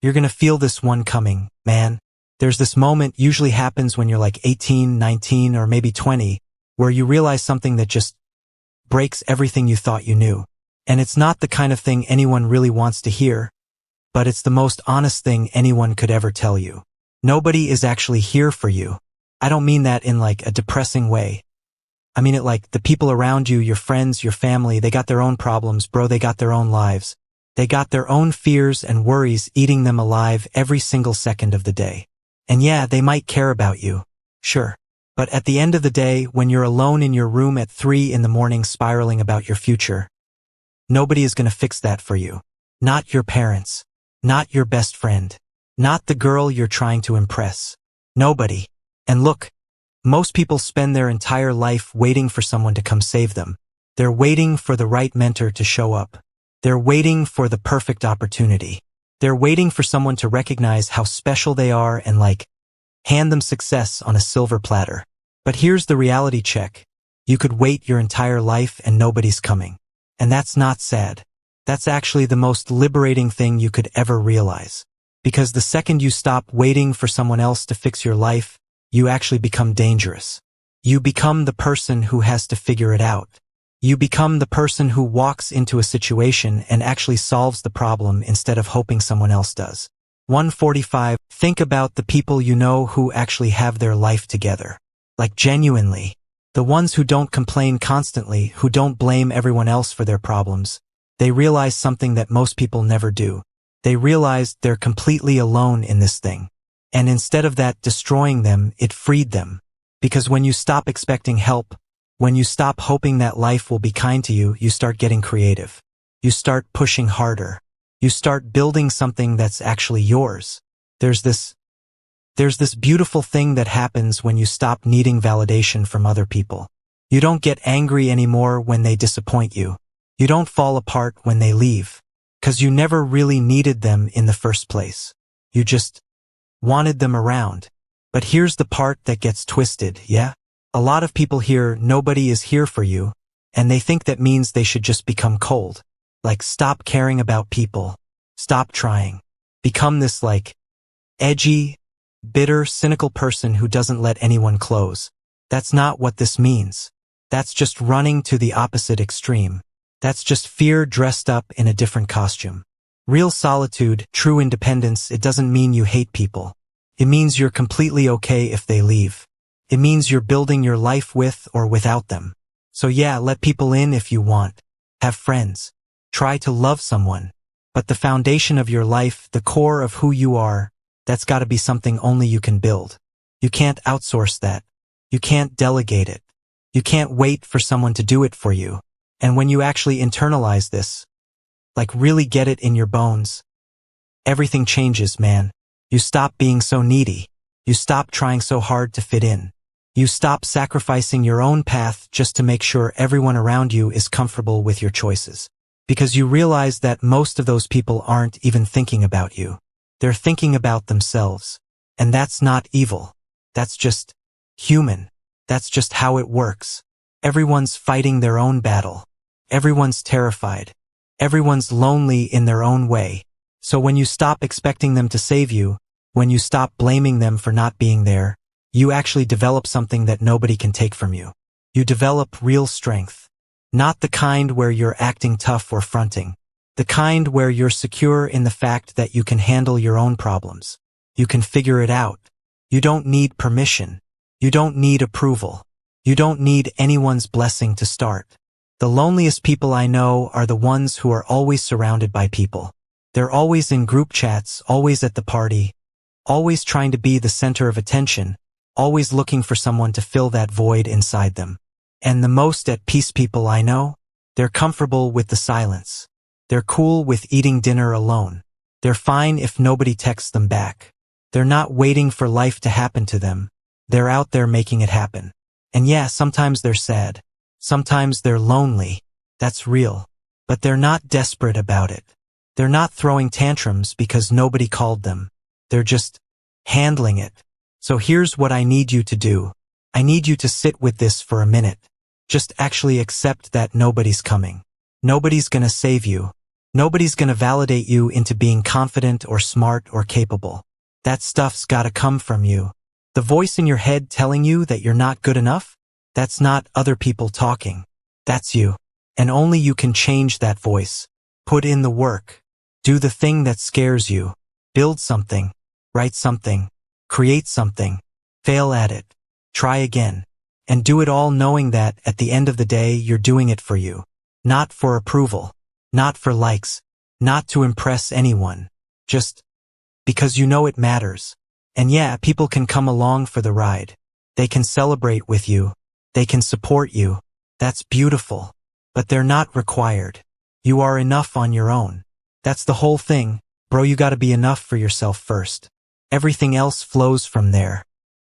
You're gonna feel this one coming, man. There's this moment, usually happens when you're like 18, 19, or maybe 20, where you realize something that just breaks everything you thought you knew. And it's not the kind of thing anyone really wants to hear, but it's the most honest thing anyone could ever tell you. Nobody is actually here for you. I don't mean that in like a depressing way. I mean it like the people around you, your friends, your family, they got their own problems, bro, they got their own lives. They got their own fears and worries eating them alive every single second of the day. And yeah, they might care about you. Sure. But at the end of the day, when you're alone in your room at 3 in the morning spiraling about your future, nobody is gonna fix that for you. Not your parents. Not your best friend. Not the girl you're trying to impress. Nobody. And look, most people spend their entire life waiting for someone to come save them. They're waiting for the right mentor to show up. They're waiting for the perfect opportunity. They're waiting for someone to recognize how special they are and like, hand them success on a silver platter. But here's the reality check. You could wait your entire life and nobody's coming. And that's not sad. That's actually the most liberating thing you could ever realize. Because the second you stop waiting for someone else to fix your life, you actually become dangerous. You become the person who has to figure it out. You become the person who walks into a situation and actually solves the problem instead of hoping someone else does. 145. Think about the people you know who actually have their life together. Like genuinely. The ones who don't complain constantly, who don't blame everyone else for their problems. They realize something that most people never do. They realize they're completely alone in this thing. And instead of that destroying them, it freed them. Because when you stop expecting help, when you stop hoping that life will be kind to you, you start getting creative. You start pushing harder. You start building something that's actually yours. There's this beautiful thing that happens when you stop needing validation from other people. You don't get angry anymore when they disappoint you. You don't fall apart when they leave. 'Cause you never really needed them in the first place. You just wanted them around. But here's the part that gets twisted, yeah? A lot of people hear nobody is here for you, and they think that means they should just become cold. Like stop caring about people. Stop trying. Become this like edgy, bitter, cynical person who doesn't let anyone close. That's not what this means. That's just running to the opposite extreme. That's just fear dressed up in a different costume. Real solitude, true independence, it doesn't mean you hate people. It means you're completely okay if they leave. It means you're building your life with or without them. So yeah, let people in if you want. Have friends. Try to love someone. But the foundation of your life, the core of who you are, that's gotta be something only you can build. You can't outsource that. You can't delegate it. You can't wait for someone to do it for you. And when you actually internalize this, like really get it in your bones, everything changes, man. You stop being so needy. You stop trying so hard to fit in. You stop sacrificing your own path just to make sure everyone around you is comfortable with your choices. Because you realize that most of those people aren't even thinking about you. They're thinking about themselves. And that's not evil. That's just human. That's just how it works. Everyone's fighting their own battle. Everyone's terrified. Everyone's lonely in their own way. So when you stop expecting them to save you, when you stop blaming them for not being there, you actually develop something that nobody can take from you. You develop real strength. Not the kind where you're acting tough or fronting. The kind where you're secure in the fact that you can handle your own problems. You can figure it out. You don't need permission. You don't need approval. You don't need anyone's blessing to start. The loneliest people I know are the ones who are always surrounded by people. They're always in group chats, always at the party, always trying to be the center of attention, always looking for someone to fill that void inside them. And the most at peace people I know, they're comfortable with the silence. They're cool with eating dinner alone. They're fine if nobody texts them back. They're not waiting for life to happen to them. They're out there making it happen. And yeah, sometimes they're sad. Sometimes they're lonely. That's real. But they're not desperate about it. They're not throwing tantrums because nobody called them. They're just handling it. So here's what I need you to do. I need you to sit with this for a minute. Just actually accept that nobody's coming. Nobody's gonna save you. Nobody's gonna validate you into being confident or smart or capable. That stuff's gotta come from you. The voice in your head telling you that you're not good enough? That's not other people talking. That's you. And only you can change that voice. Put in the work. Do the thing that scares you. Build something. Write something. Create something. Fail at it. Try again. And do it all knowing that, at the end of the day, you're doing it for you. Not for approval. Not for likes. Not to impress anyone. Just because you know it matters. And yeah, people can come along for the ride. They can celebrate with you. They can support you. That's beautiful. But they're not required. You are enough on your own. That's the whole thing, bro. You gotta be enough for yourself first. Everything else flows from there.